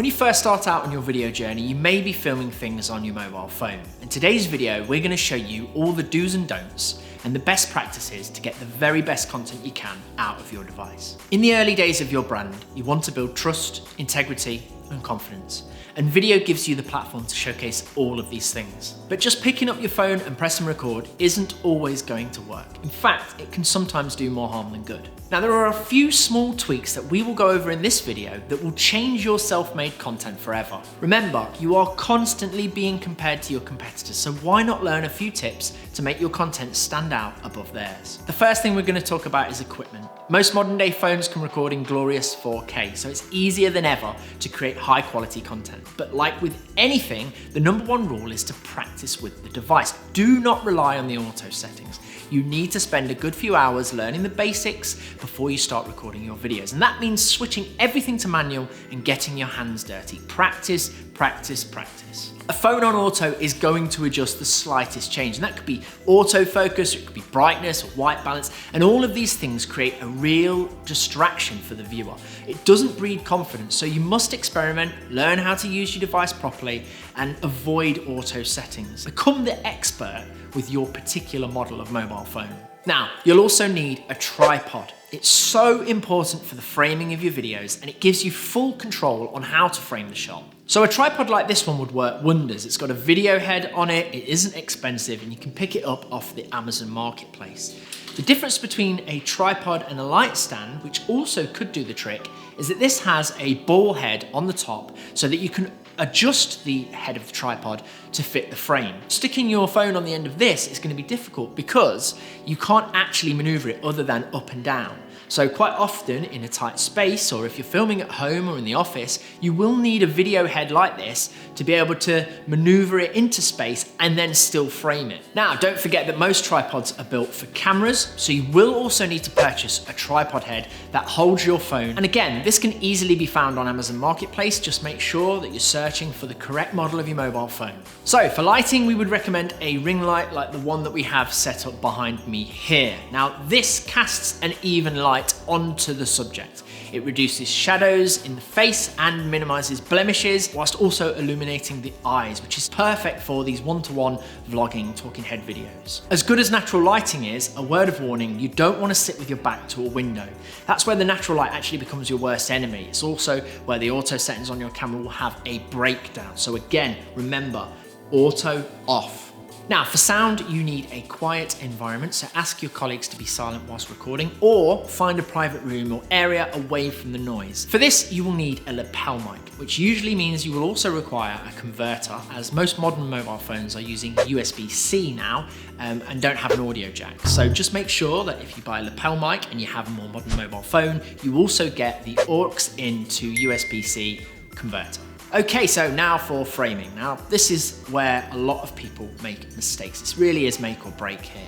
When you first start out on your video journey, you may be filming things on your mobile phone. In today's video, we're going to show you all the do's and don'ts and the best practices to get the very best content you can out of your device. In the early days of your brand, you want to build trust, integrity, and confidence. And video gives you the platform to showcase all of these things. But just picking up your phone and pressing record isn't always going to work. In fact, it can sometimes do more harm than good. Now, there are a few small tweaks that we will go over in this video that will change your self-made content forever. Remember, you are constantly being compared to your competitors, so why not learn a few tips to make your content stand out above theirs? The first thing we're going to talk about is equipment. Most modern day phones can record in glorious 4K, so it's easier than ever to create high quality content. But like with anything, the number one rule is to practice with the device. Do not rely on the auto settings. You need to spend a good few hours learning the basics before you start recording your videos. And that means switching everything to manual and getting your hands dirty. Practice, practice, practice. A phone on auto is going to adjust the slightest change, and that could be autofocus, it could be brightness or white balance, and all of these things create a real distraction for the viewer. It doesn't breed confidence, so you must experiment, learn how to use your device properly, and avoid auto settings. Become the expert with your particular model of mobile phone. Now, you'll also need a tripod. It's so important for the framing of your videos, and it gives you full control on how to frame the shot. So a tripod like this one would work wonders. It's got a video head on it, it isn't expensive, and you can pick it up off the Amazon marketplace. The difference between a tripod and a light stand, which also could do the trick, is that this has a ball head on the top so that you can adjust the head of the tripod to fit the frame. Sticking your phone on the end of this is going to be difficult because you can't actually maneuver it other than up and down. So quite often in a tight space, or if you're filming at home or in the office, you will need a video head like this to be able to maneuver it into space and then still frame it. Now, don't forget that most tripods are built for cameras, so you will also need to purchase a tripod head that holds your phone. And again, this can easily be found on Amazon Marketplace. Just make sure that you're searching for the correct model of your mobile phone. So for lighting, we would recommend a ring light like the one that we have set up behind me here. Now, this casts an even light onto the subject. It reduces shadows in the face and minimizes blemishes, whilst also illuminating the eyes, which is perfect for these one-to-one vlogging talking head videos. As good as natural lighting is, a word of warning, you don't want to sit with your back to a window. That's where the natural light actually becomes your worst enemy. It's also where the auto settings on your camera will have a breakdown. So again, remember, auto off. Now, for sound, you need a quiet environment, so ask your colleagues to be silent whilst recording, or find a private room or area away from the noise. For this, you will need a lapel mic, which usually means you will also require a converter, as most modern mobile phones are using USB-C now and don't have an audio jack. So just make sure that if you buy a lapel mic and you have a more modern mobile phone, you also get the aux into USB-C converter. Okay, so now for framing. Now, this is where a lot of people make mistakes. This really is make or break here.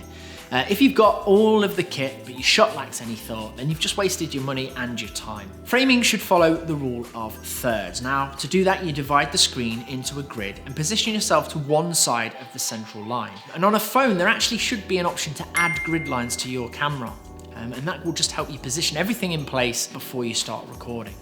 If you've got all of the kit, but your shot lacks any thought, then you've just wasted your money and your time. Framing should follow the rule of thirds. Now, to do that, you divide the screen into a grid and position yourself to one side of the central line. And on a phone, there actually should be an option to add grid lines to your camera. And that will just help you position everything in place before you start recording.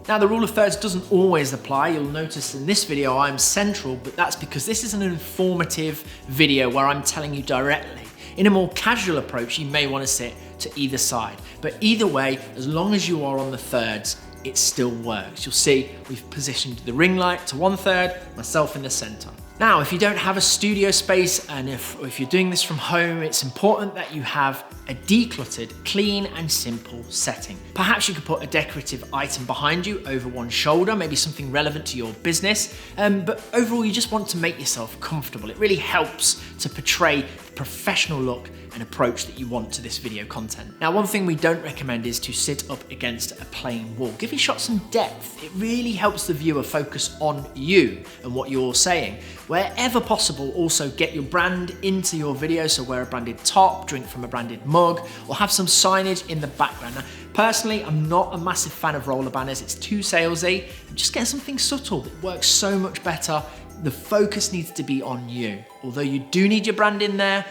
Now, the rule of thirds doesn't always apply. You'll notice in this video I'm central, but that's because this is an informative video where I'm telling you directly. In a more casual approach, you may want to sit to either side. But either way, as long as you are on the thirds, it still works. You'll see we've positioned the ring light to 1/3, myself in the center. Now, if you don't have a studio space and if you're doing this from home, it's important that you have a decluttered, clean and simple setting. Perhaps you could put a decorative item behind you over one shoulder, maybe something relevant to your business, but overall you just want to make yourself comfortable. It really helps to portray the professional look and approach that you want to this video content. Now, one thing we don't recommend is to sit up against a plain wall. Give your shot some depth. It really helps the viewer focus on you and what you're saying. Wherever possible, also get your brand into your video, so wear a branded top, drink from a branded mug, or have some signage in the background. Now, personally, I'm not a massive fan of roller banners. It's too salesy. Just get something subtle. It works so much better. The focus needs to be on you. Although you do need your brand in there,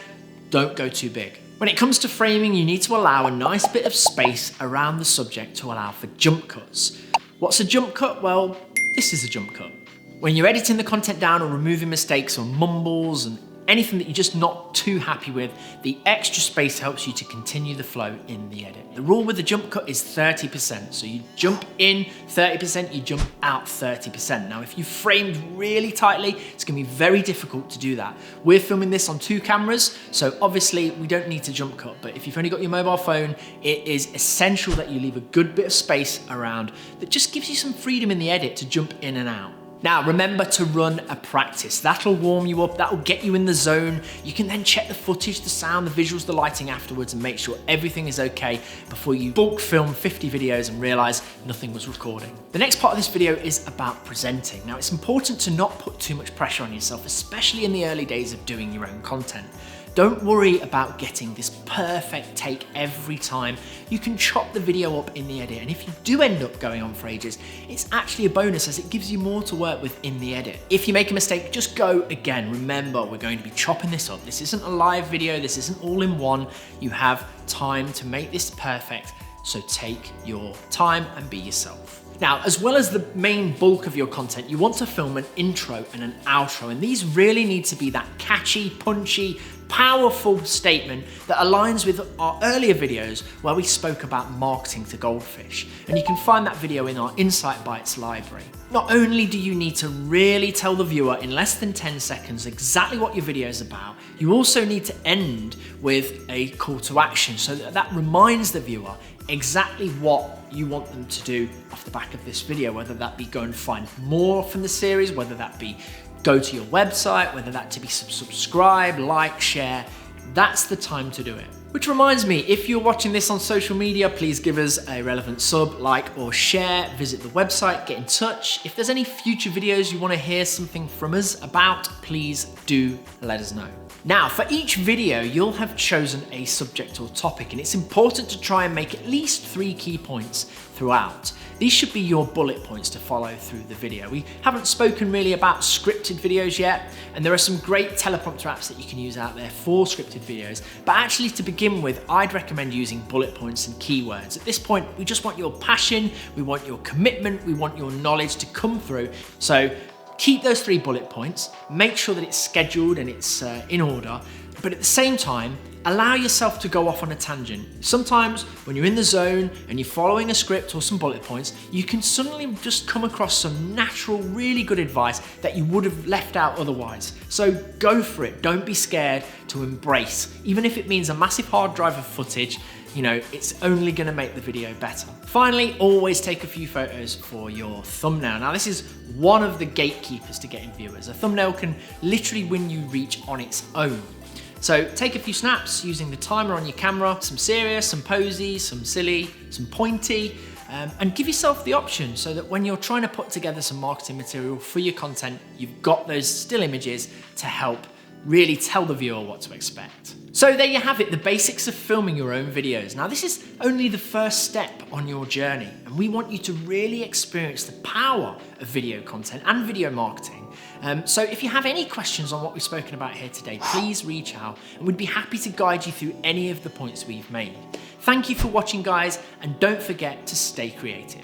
don't go too big. When it comes to framing, you need to allow a nice bit of space around the subject to allow for jump cuts. What's a jump cut? Well, This is a jump cut. When you're editing the content down or removing mistakes or mumbles and anything that you're just not too happy with, the extra space helps you to continue the flow in the edit. The rule with the jump cut is 30%. So you jump in 30%, you jump out 30%. Now, if you framed really tightly, it's gonna be very difficult to do that. We're filming this on 2 cameras, so obviously we don't need to jump cut, but if you've only got your mobile phone, it is essential that you leave a good bit of space around that just gives you some freedom in the edit to jump in and out. Now, remember to run a practice. That'll warm you up, that'll get you in the zone. You can then check the footage, the sound, the visuals, the lighting afterwards and make sure everything is okay before you bulk film 50 videos and realize nothing was recording. The next part of this video is about presenting. Now, it's important to not put too much pressure on yourself, especially in the early days of doing your own content. Don't worry about getting this perfect take every time. You can chop the video up in the edit, and if you do end up going on for ages, it's actually a bonus as it gives you more to work with in the edit. If you make a mistake, just go again. Remember, we're going to be chopping this up. This isn't a live video, this isn't all in one. You have time to make this perfect, so take your time and be yourself. Now, as well as the main bulk of your content, you want to film an intro and an outro, and these really need to be that catchy, punchy, powerful statement that aligns with our earlier videos where we spoke about marketing to goldfish. And you can find that video in our Insight Bites library. Not only do you need to really tell the viewer in less than 10 seconds exactly what your video is about, you also need to end with a call to action so that reminds the viewer exactly what you want them to do off the back of this video, whether that be go and find more from the series, whether that be go to your website, whether that to be subscribe, like, share. That's the time to do it. Which reminds me, if you're watching this on social media, please give us a relevant sub, like, or share. Visit the website, get in touch. If there's any future videos you want to hear something from us about, please do let us know. Now, for each video, you'll have chosen a subject or topic, and it's important to try and make at least 3 key points throughout. These should be your bullet points to follow through the video. We haven't spoken really about scripted videos yet, and there are some great teleprompter apps that you can use out there for scripted videos. But actually, to begin with, I'd recommend using bullet points and keywords. At this point, we just want your passion, we want your commitment, we want your knowledge to come through. So keep those 3 bullet points, make sure that it's scheduled and it's in order, but at the same time, allow yourself to go off on a tangent. Sometimes when you're in the zone and you're following a script or some bullet points, you can suddenly just come across some natural, really good advice that you would have left out otherwise. So go for it, don't be scared to embrace. Even if it means a massive hard drive of footage, you know, it's only gonna make the video better. Finally, always take a few photos for your thumbnail. Now, this is one of the gatekeepers to getting viewers. A thumbnail can literally win you reach on its own. So take a few snaps using the timer on your camera, some serious, some posy, some silly, some pointy, and give yourself the option so that when you're trying to put together some marketing material for your content, you've got those still images to help really tell the viewer what to expect. So there you have it, the basics of filming your own videos. Now, this is only the first step on your journey, and we want you to really experience the power of video content and video marketing. So if you have any questions on what we've spoken about here today, please reach out and we'd be happy to guide you through any of the points we've made. Thank you for watching, guys, and don't forget to stay creative.